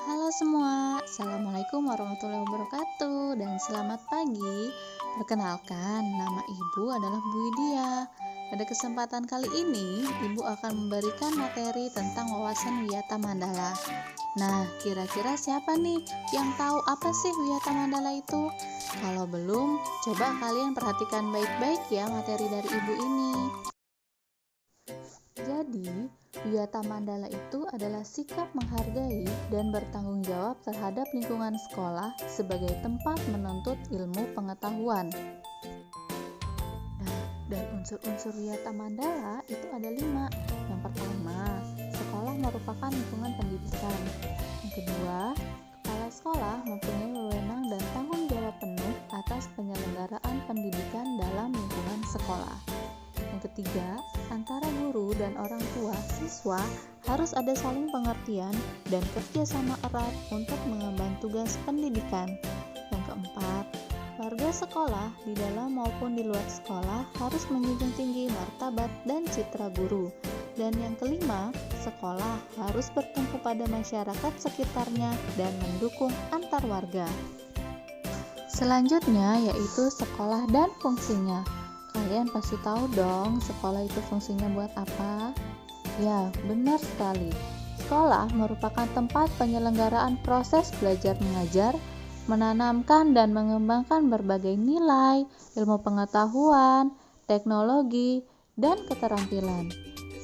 Halo semua, Assalamualaikum warahmatullahi wabarakatuh dan selamat pagi. Perkenalkan, nama Ibu adalah Bu Widya. Pada kesempatan kali ini, Ibu akan memberikan materi tentang wawasan Wiyata Mandala. Nah, kira-kira siapa nih yang tahu apa sih Wiyata Mandala itu? Kalau belum, coba kalian perhatikan baik-baik ya materi dari Ibu ini. Jadi, Wiyata Mandala itu adalah sikap menghargai dan bertanggung jawab terhadap lingkungan sekolah sebagai tempat menuntut ilmu pengetahuan. Nah, dan unsur-unsur Wiyata Mandala itu ada 5. Yang pertama, sekolah merupakan lingkungan pendidikan. Yang kedua, kepala sekolah mempunyai wewenang dan tanggung jawab penuh atas penyelenggaraan pendidikan dalam lingkungan sekolah. Yang ketiga, antara guru dan orang tua siswa harus ada saling pengertian dan kerjasama erat untuk mengemban tugas pendidikan. Yang keempat, warga sekolah di dalam maupun di luar sekolah harus menjunjung tinggi martabat dan citra guru. Dan yang kelima, sekolah harus bertumpu pada masyarakat sekitarnya dan mendukung antar warga. Selanjutnya yaitu sekolah dan fungsinya. Kalian pasti tahu dong sekolah itu fungsinya buat apa? Ya, benar sekali. Sekolah merupakan tempat penyelenggaraan proses belajar mengajar, menanamkan dan mengembangkan berbagai nilai, ilmu pengetahuan, teknologi, dan keterampilan.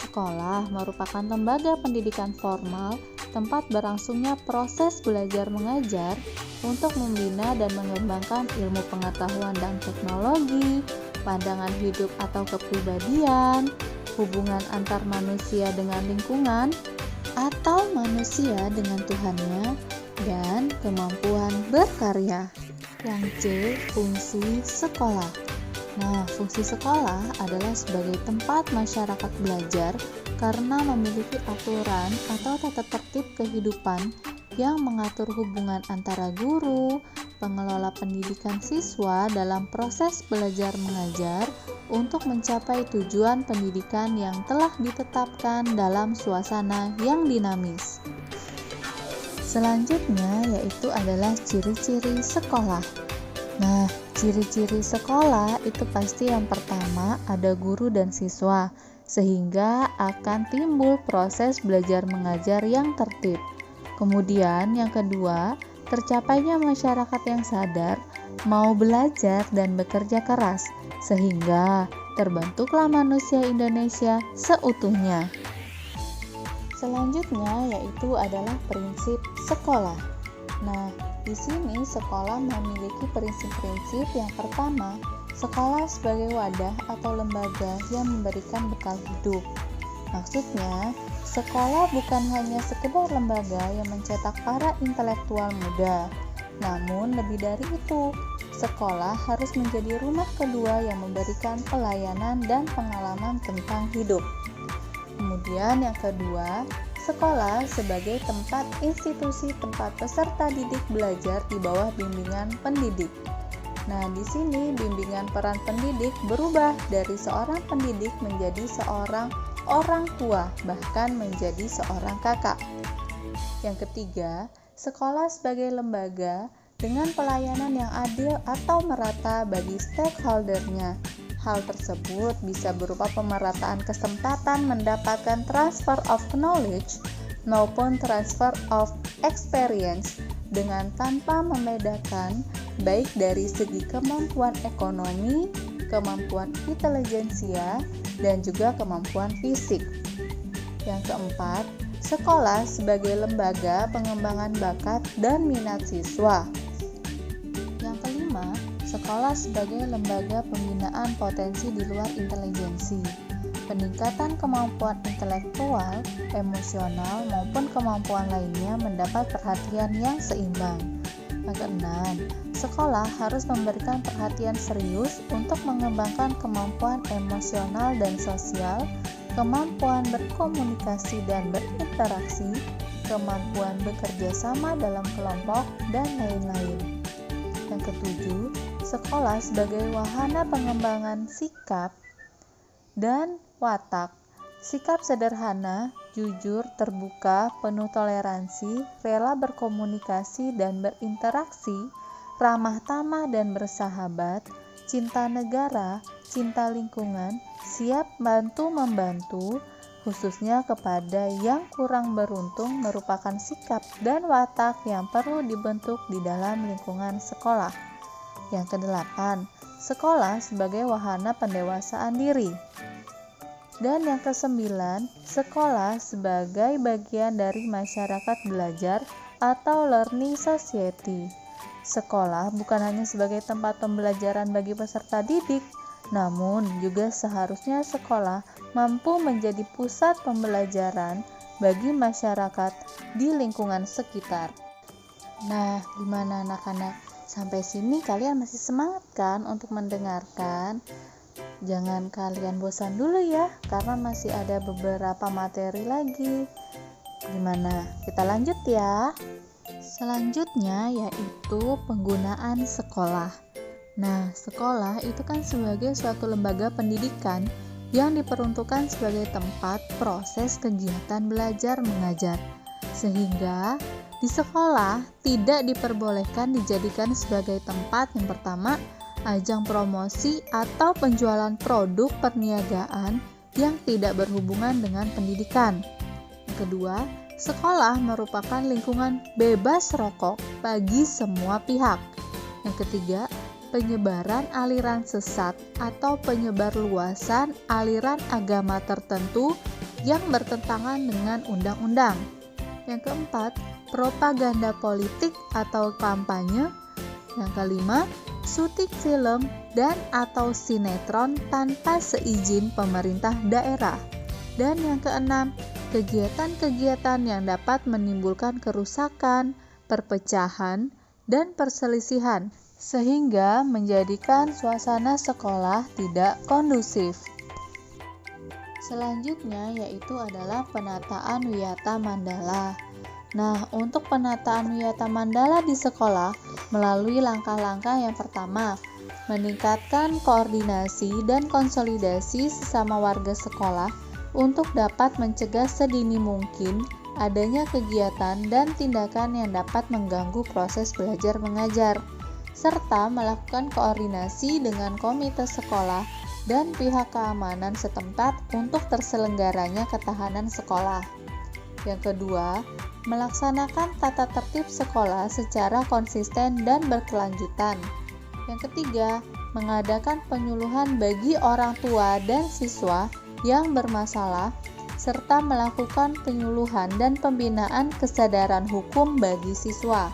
Sekolah merupakan lembaga pendidikan formal, tempat berlangsungnya proses belajar mengajar untuk membina dan mengembangkan ilmu pengetahuan dan teknologi, pandangan hidup atau kepribadian, hubungan antar manusia dengan lingkungan, atau manusia dengan Tuhannya, dan kemampuan berkarya. Yang C, fungsi sekolah. Nah, fungsi sekolah adalah sebagai tempat masyarakat belajar karena memiliki aturan atau tata tertib kehidupan yang mengatur hubungan antara guru, pengelola pendidikan siswa dalam proses belajar mengajar untuk mencapai tujuan pendidikan yang telah ditetapkan dalam suasana yang dinamis. Selanjutnya yaitu adalah ciri-ciri sekolah. Nah, ciri-ciri sekolah itu pasti yang pertama ada guru dan siswa, sehingga akan timbul proses belajar mengajar yang tertib. Kemudian yang kedua, tercapainya masyarakat yang sadar, mau belajar dan bekerja keras, sehingga terbentuklah manusia Indonesia seutuhnya. Selanjutnya yaitu adalah prinsip sekolah. Nah, di sini sekolah memiliki prinsip-prinsip. Yang pertama, sekolah sebagai wadah atau lembaga yang memberikan bekal hidup. Maksudnya, sekolah bukan hanya sekedar lembaga yang mencetak para intelektual muda, namun lebih dari itu, sekolah harus menjadi rumah kedua yang memberikan pelayanan dan pengalaman tentang hidup. Kemudian yang kedua, sekolah sebagai tempat institusi tempat peserta didik belajar di bawah bimbingan pendidik. Nah, di sini bimbingan peran pendidik berubah dari seorang pendidik menjadi seorang orang tua, bahkan menjadi seorang kakak. Yang ketiga, sekolah sebagai lembaga dengan pelayanan yang adil atau merata bagi stakeholder-nya. Hal tersebut bisa berupa pemerataan kesempatan mendapatkan transfer of knowledge maupun transfer of experience dengan tanpa membedakan baik dari segi kemampuan ekonomi, kemampuan intelijensia, dan juga kemampuan fisik. Yang keempat, sekolah sebagai lembaga pengembangan bakat dan minat siswa. Yang kelima, sekolah sebagai lembaga pembinaan potensi di luar intelijensi, peningkatan kemampuan intelektual, emosional, maupun kemampuan lainnya mendapat perhatian yang seimbang. Yang keenam, sekolah harus memberikan perhatian serius untuk mengembangkan kemampuan emosional dan sosial, kemampuan berkomunikasi dan berinteraksi, kemampuan bekerja sama dalam kelompok, dan lain-lain. Yang ketujuh, sekolah sebagai wahana pengembangan sikap dan watak. Sikap sederhana jujur, terbuka, penuh toleransi, rela berkomunikasi dan berinteraksi, ramah tamah dan bersahabat, cinta negara, cinta lingkungan, siap bantu-membantu, khususnya kepada yang kurang beruntung merupakan sikap dan watak yang perlu dibentuk di dalam lingkungan sekolah. Yang kedelapan, sekolah sebagai wahana pendewasaan diri. Dan yang kesembilan, sekolah sebagai bagian dari masyarakat belajar atau learning society. Sekolah bukan hanya sebagai tempat pembelajaran bagi peserta didik, namun juga seharusnya sekolah mampu menjadi pusat pembelajaran bagi masyarakat di lingkungan sekitar. Nah, gimana anak-anak? Sampai sini kalian masih semangat kan untuk mendengarkan? Jangan kalian bosan dulu ya, karena masih ada beberapa materi lagi. Gimana? Kita lanjut ya. Selanjutnya yaitu penggunaan sekolah. Nah, sekolah itu kan sebagai suatu lembaga pendidikan yang diperuntukkan sebagai tempat proses kegiatan belajar mengajar. Sehingga di sekolah tidak diperbolehkan dijadikan sebagai tempat yang pertama, ajang promosi atau penjualan produk perniagaan yang tidak berhubungan dengan pendidikan. Yang kedua, sekolah merupakan lingkungan bebas rokok bagi semua pihak. Yang ketiga, penyebaran aliran sesat atau penyebar luasan aliran agama tertentu yang bertentangan dengan undang-undang. Yang keempat, propaganda politik atau kampanye. Yang kelima, syuting film dan atau sinetron tanpa seizin pemerintah daerah. Dan yang keenam, kegiatan-kegiatan yang dapat menimbulkan kerusakan, perpecahan, dan perselisihan, sehingga menjadikan suasana sekolah tidak kondusif. Selanjutnya yaitu adalah penataan wiyata mandala. Nah, untuk penataan wiyata mandala di sekolah melalui langkah-langkah yang pertama, meningkatkan koordinasi dan konsolidasi sesama warga sekolah untuk dapat mencegah sedini mungkin adanya kegiatan dan tindakan yang dapat mengganggu proses belajar mengajar, serta melakukan koordinasi dengan komite sekolah dan pihak keamanan setempat untuk terselenggaranya ketahanan sekolah. Yang kedua, melaksanakan tata tertib sekolah secara konsisten dan berkelanjutan. Yang ketiga, mengadakan penyuluhan bagi orang tua dan siswa yang bermasalah, serta melakukan penyuluhan dan pembinaan kesadaran hukum bagi siswa.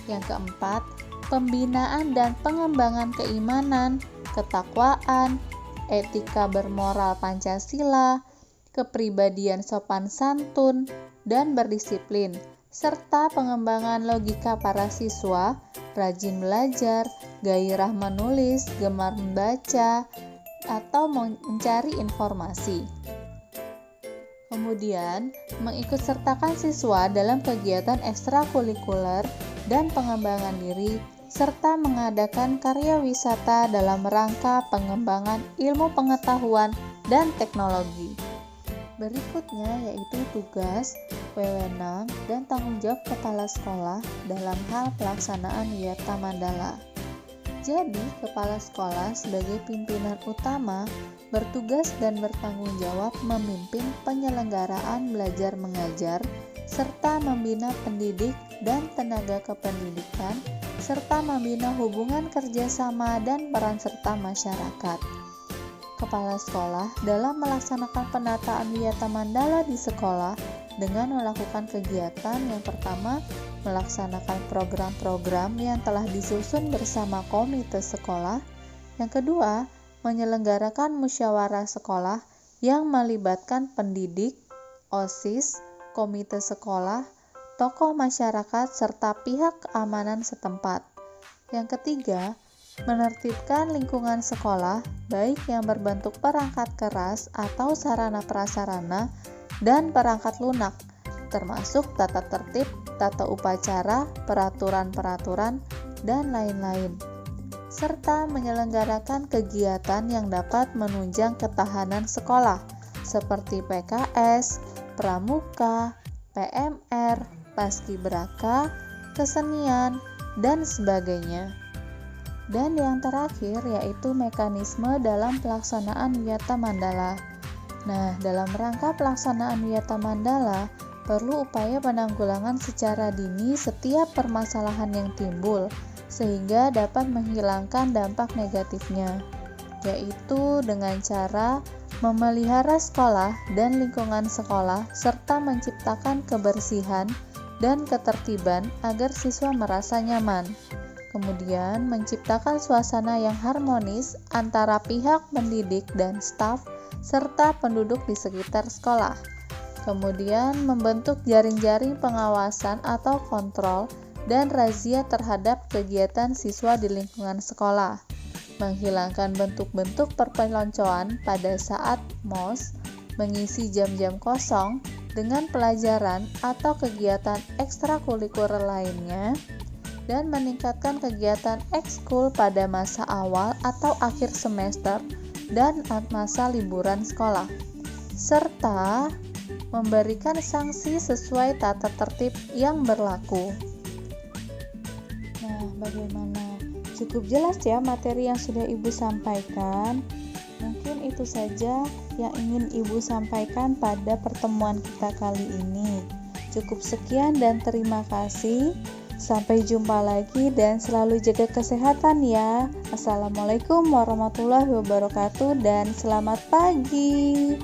Yang keempat, pembinaan dan pengembangan keimanan, ketakwaan, etika bermoral Pancasila, kepribadian sopan santun, dan berdisiplin, serta pengembangan logika para siswa, rajin belajar, gairah menulis, gemar membaca, atau mencari informasi. Kemudian, mengikutsertakan siswa dalam kegiatan ekstrakurikuler dan pengembangan diri, serta mengadakan karya wisata dalam rangka pengembangan ilmu pengetahuan dan teknologi. Berikutnya yaitu tugas, wewenang, dan tanggung jawab kepala sekolah dalam hal pelaksanaan wiyata mandala. Jadi, kepala sekolah sebagai pimpinan utama bertugas dan bertanggung jawab memimpin penyelenggaraan belajar mengajar, serta membina pendidik dan tenaga kependidikan, serta membina hubungan kerjasama dan peran serta masyarakat. Kepala sekolah dalam melaksanakan penataan wiyata mandala di sekolah dengan melakukan kegiatan yang pertama, melaksanakan program-program yang telah disusun bersama komite sekolah. Yang kedua, menyelenggarakan musyawarah sekolah yang melibatkan pendidik, OSIS, komite sekolah, tokoh masyarakat, serta pihak keamanan setempat. Yang ketiga, menertibkan lingkungan sekolah, baik yang berbentuk perangkat keras atau sarana-prasarana dan perangkat lunak, termasuk tata tertib, tata upacara, peraturan-peraturan, dan lain-lain, serta menyelenggarakan kegiatan yang dapat menunjang ketahanan sekolah, seperti PKS, pramuka, PMR, paskibraka, kesenian, dan sebagainya. Dan yang terakhir yaitu mekanisme dalam pelaksanaan Wiyata Mandala. Nah, dalam rangka pelaksanaan Wiyata Mandala, perlu upaya penanggulangan secara dini setiap permasalahan yang timbul, sehingga dapat menghilangkan dampak negatifnya, yaitu dengan cara memelihara sekolah dan lingkungan sekolah, serta menciptakan kebersihan dan ketertiban agar siswa merasa nyaman. Kemudian, menciptakan suasana yang harmonis antara pihak pendidik dan staf, serta penduduk di sekitar sekolah. Kemudian, membentuk jaring-jaring pengawasan atau kontrol dan razia terhadap kegiatan siswa di lingkungan sekolah. Menghilangkan bentuk-bentuk perpeloncoan pada saat MOS, mengisi jam-jam kosong dengan pelajaran atau kegiatan ekstrakurikuler lainnya, dan meningkatkan kegiatan ekskul pada masa awal atau akhir semester dan masa liburan sekolah, serta memberikan sanksi sesuai tata tertib yang berlaku. Nah, bagaimana? Cukup jelas ya materi yang sudah Ibu sampaikan? Mungkin itu saja yang ingin Ibu sampaikan pada pertemuan kita kali ini. Cukup sekian dan terima kasih. Sampai jumpa lagi dan selalu jaga kesehatan ya. Assalamualaikum warahmatullahi wabarakatuh dan selamat pagi.